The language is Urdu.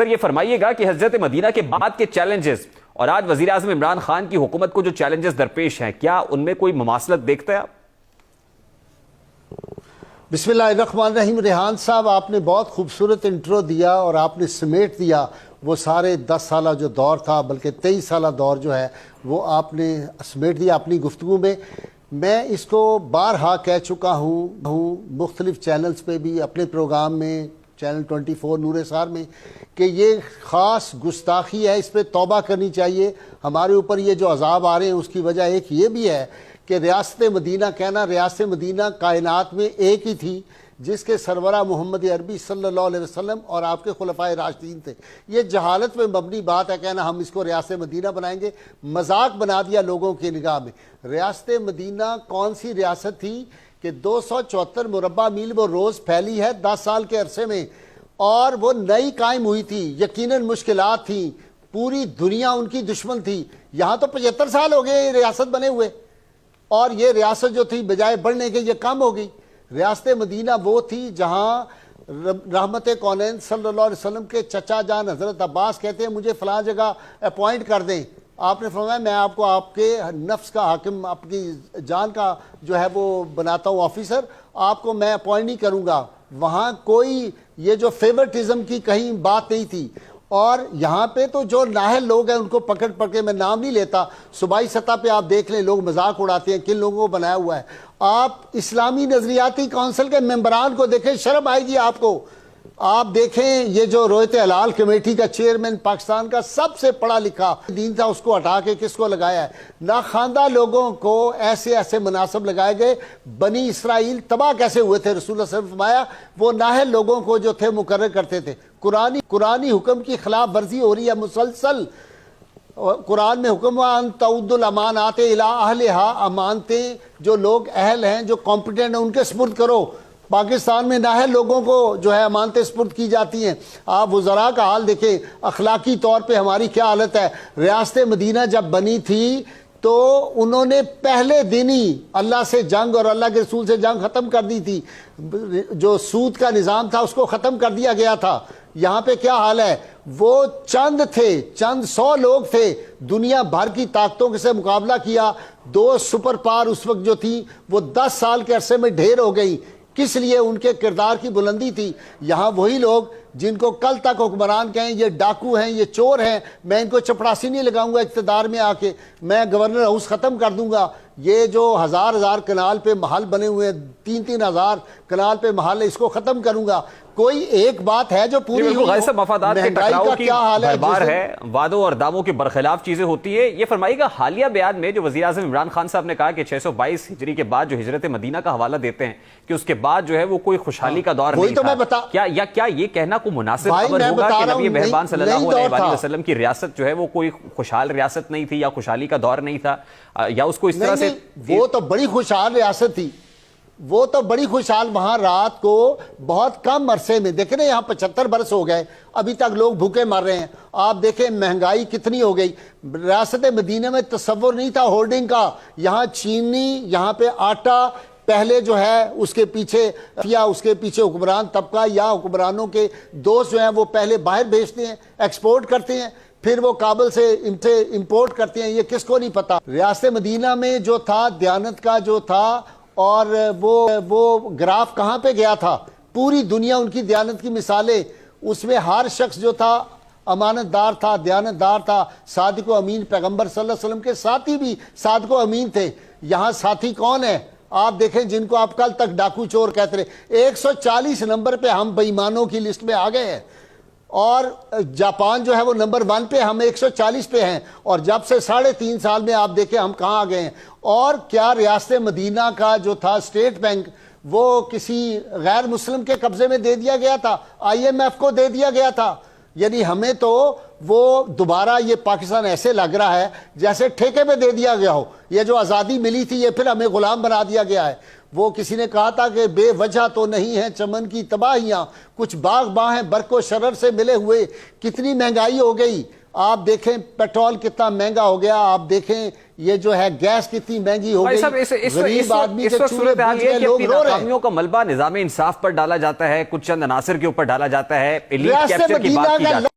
سر یہ فرمائیے گا کہ ہجرت مدینہ کے بعد کے چیلنجز اور آج وزیر اعظم عمران خان کی حکومت کو جو چیلنجز درپیش ہیں، کیا ان میں کوئی مماثلت دیکھتے ہیں آپ؟ بسم اللہ الرحمن الرحیم۔ ریحان صاحب، آپ نے بہت خوبصورت انٹرو دیا اور آپ نے سمیٹ دیا وہ سارے 10 سالہ جو دور تھا، بلکہ 23 سالہ دور جو ہے وہ آپ نے سمیٹ دیا اپنی گفتگو میں۔ میں اس کو بارہا کہہ چکا ہوں مختلف چینلز پہ بھی، اپنے پروگرام میں، چینل 24 نور اسرار میں، کہ یہ خاص گستاخی ہے، اس پہ توبہ کرنی چاہیے۔ ہمارے اوپر یہ جو عذاب آ رہے ہیں اس کی وجہ ایک یہ بھی ہے کہ ریاست مدینہ کہنا، ریاست مدینہ کائنات میں ایک ہی تھی جس کے سرورہ محمد عربی صلی اللہ علیہ وسلم اور آپ کے خلفائے راشدین تھے۔ یہ جہالت میں مبنی بات ہے کہنا ہم اس کو ریاست مدینہ بنائیں گے، مذاق بنا دیا لوگوں کی نگاہ میں۔ ریاست مدینہ کون سی ریاست تھی کہ 274 مربع میل وہ روز پھیلی ہے 10 سال کے عرصے میں، اور وہ نئی قائم ہوئی تھی، یقیناً مشکلات تھیں، پوری دنیا ان کی دشمن تھی۔ یہاں تو 75 سال ہو گئے ریاست بنے ہوئے، اور یہ ریاست جو تھی بجائے بڑھنے کے یہ کم ہو گئی۔ ریاست مدینہ وہ تھی جہاں رحمت کونین صلی اللہ علیہ وسلم کے چچا جان حضرت عباس کہتے ہیں مجھے فلاں جگہ اپوائنٹ کر دیں، آپ نے فرمایا میں آپ کو آپ کے نفس کا حاکم، آپ کی جان کا جو ہے وہ بناتا ہوں آفیسر، آپ کو میں اپوائنٹ نہیں کروں گا۔ وہاں کوئی یہ جو فیورٹزم کی کہیں بات نہیں تھی۔ اور یہاں پہ تو جو نااہل لوگ ہیں ان کو پکڑ کے میں نام نہیں لیتا، صوبائی سطح پہ آپ دیکھ لیں لوگ مذاق اڑاتے ہیں کن لوگوں کو بنایا ہوا ہے۔ آپ اسلامی نظریاتی کونسل کے ممبران کو دیکھیں، شرم آئے گی آپ کو۔ آپ دیکھیں یہ جو رویت ہلال کمیٹی کا چیئرمین پاکستان کا سب سے پڑھا لکھا دین تھا، اس کو ہٹا کے کس کو لگایا ہے؟ ناخواندہ لوگوں کو ایسے مناصب لگائے گئے۔ بنی اسرائیل تباہ کیسے ہوئے تھے؟ رسول اللہ صلی اللہ علیہ وسلم فرمایا وہ نااہل لوگوں کو جو تھے مقرر کرتے تھے۔ قرآنی حکم کی خلاف ورزی ہو رہی ہے مسلسل۔ قرآن میں حکم ان تعدوا الامانات الی اہلھا، امانتیں جو لوگ اہل ہیں، جو کمپیٹنٹ ہیں، ان کے سپرد کرو۔ پاکستان میں نااہل لوگوں کو جو ہے امانتیں سپرد کی جاتی ہیں۔ آپ وزراء کا حال دیکھیں، اخلاقی طور پہ ہماری کیا حالت ہے۔ ریاست مدینہ جب بنی تھی تو انہوں نے پہلے دن ہی اللہ سے جنگ اور اللہ کے رسول سے جنگ ختم کر دی تھی۔ جو سود کا نظام تھا اس کو ختم کر دیا گیا تھا۔ یہاں پہ کیا حال ہے؟ وہ چند تھے، چند 100 لوگ تھے، دنیا بھر کی طاقتوں سے مقابلہ کیا۔ 2 سپر پاور اس وقت جو تھی وہ 10 سال کے عرصے میں ڈھیر ہو گئی۔ کس لیے؟ ان کے کردار کی بلندی تھی۔ یہاں وہی لوگ جن کو کل تک حکمران کہیں یہ ڈاکو ہیں، یہ چور ہیں، میں ان کو چپڑاسی نہیں لگاؤں گا اقتدار میں آ کے، میں گورنر ہاؤس ختم کر دوں گا۔ یہ جو ہزار کنال پہ محل بنے ہوئے ہیں، 3 ہزار کنال پہ محل ہے، اس کو ختم کروں گا۔ کوئی ایک بات ہے جو پوری ہوئی؟ غیر صاحب مفادات کے ٹکراؤ کی بھرمار ہے، وعدوں اور دعووں کے برخلاف چیزیں ہوتی ہے۔ یہ فرمائیے گا حالیہ بیان میں جو وزیر اعظم عمران خان صاحب نے کہا کہ 622 ہجری کے بعد جو ہجرت مدینہ کا حوالہ دیتے ہیں کہ اس کے بعد جو ہے وہ کوئی خوشحالی کا دور نہیں تھا، کیا یہ کہنا کو مناسب خبر ہوگا کہ نبی مہربان صلی اللہ علیہ وسلم کی ریاست جو ہے وہ کوئی خوشحال ریاست نہیں تھی یا خوشحالی کا دور نہیں تھا، یا اس کو اس طرح سے؟ وہ تو بڑی خوشحال ریاست تھی، وہ تو بڑی خوشحال۔ وہاں رات کو بہت کم عرصے میں دیکھیں نا، یہاں 75 برس ہو گئے، ابھی تک لوگ بھوکے مر رہے ہیں۔ آپ دیکھیں مہنگائی کتنی ہو گئی۔ ریاست مدینہ میں تصور نہیں تھا ہولڈنگ کا۔ یہاں چینی، یہاں پہ آٹا، پہلے جو ہے اس کے پیچھے یا اس کے پیچھے حکمران طبقہ یا حکمرانوں کے دوست جو ہیں وہ پہلے باہر بھیجتے ہیں، ایکسپورٹ کرتے ہیں، پھر وہ کابل سے امپورٹ کرتے ہیں۔ یہ کس کو نہیں پتا؟ ریاست مدینہ میں جو تھا دیانت کا جو تھا، اور وہ گراف کہاں پہ گیا تھا؟ پوری دنیا ان کی دیانت کی مثالیں، اس میں ہر شخص جو تھا امانت دار تھا، دیانت دار تھا، صادق و امین۔ پیغمبر صلی اللہ علیہ وسلم کے ساتھی بھی صادق و امین تھے۔ یہاں ساتھی کون ہے؟ آپ دیکھیں جن کو آپ کل تک ڈاکو چور کہتے رہے، 140 نمبر پہ ہم بے ایمانوں کی لسٹ میں آ گئے ہیں، اور جاپان جو ہے وہ نمبر 1 پہ، ہم 140 پہ ہیں، اور جب سے 3.5 سال میں آپ دیکھیں ہم کہاں آ گئے ہیں۔ اور کیا ریاست مدینہ کا جو تھا اسٹیٹ بینک وہ کسی غیر مسلم کے قبضے میں دے دیا گیا تھا؟ IMF کو دے دیا گیا تھا؟ یعنی ہمیں تو وہ دوبارہ یہ پاکستان ایسے لگ رہا ہے جیسے ٹھیکے پہ دے دیا گیا ہو۔ یہ جو آزادی ملی تھی یہ پھر ہمیں غلام بنا دیا گیا ہے۔ وہ کسی نے کہا تھا کہ بے وجہ تو نہیں ہے چمن کی تباہیاں، کچھ باغ باں ہیں برق و شرر سے ملے ہوئے۔ کتنی مہنگائی ہو گئی۔ آپ دیکھیں پیٹرول کتنا مہنگا ہو گیا، آپ دیکھیں یہ جو ہے گیس کتنی مہنگی ہو گئی۔ غریب آدمی کے چولہے بجھ گئے، لوگ رو رہے ہیں۔ ناکامیوں کا ملبہ نظام انصاف پر ڈالا جاتا ہے، کچھ چند عناصر کے اوپر ڈالا جاتا ہے، ایلیٹ کیپچر کی بات کی جاتی ہے۔